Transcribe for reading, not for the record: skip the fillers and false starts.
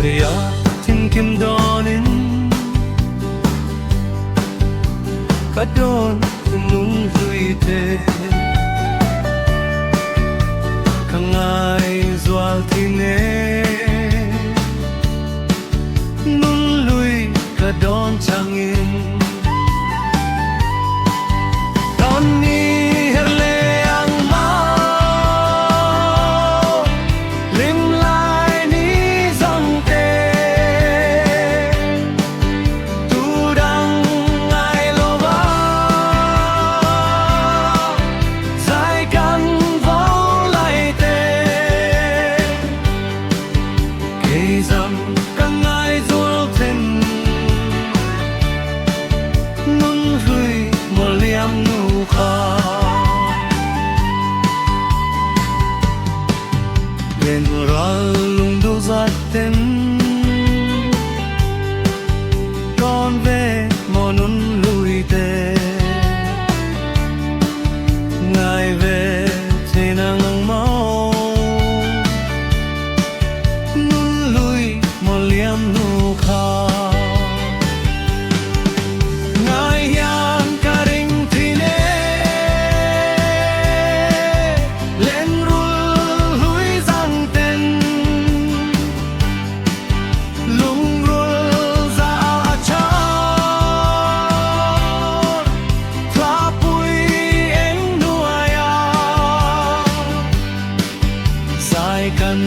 kaya tin kim donin kadon nung luite kangai zual tine nun lui kadon changin don ni herle ang mau lim lai ni zong te tu dang ai lo ba sai kan vô lai te ke zam kang ai zul ten nun hui mo liam nu kha bên ral lung du zat ten con về mo nun lui te ngài về thế nang mau nun lui mo liam nu kha ngài hian ka ring thine lên rul lui giang ten lung rul za a cha thla pui eng nuaya sai kan